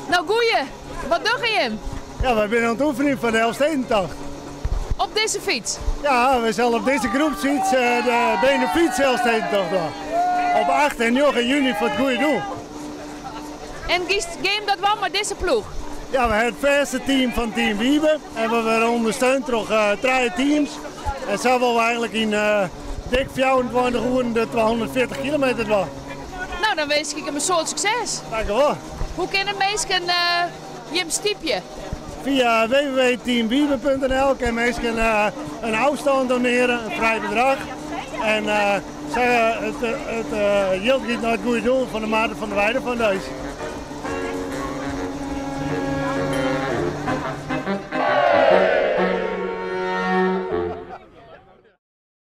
Nou goeie, wat doe je hem? Ja, wij zijn aan het oefenen van de Elfstedentocht. Op deze fiets? Ja, we zullen op deze groepsfiets de benefiets Elfstedentocht doen. Op 8 en 9 juni voor het goede doel. En game dat wel met deze ploeg? Ja, we hebben het verste team van Team Wiebe. En we worden ondersteund door 3 teams. En zo willen we eigenlijk in dik 24 uur de 240 kilometer doen. Nou, dan wens ik hem een soort succes. Dankjewel. Hoe kunnen mensen je stiepje? Via www.teamwiebe.nl kan mensen een afstand doneren, een vrij bedrag. En het geld gaat naar het goede doel van de Maarten van der Weijden Foundation.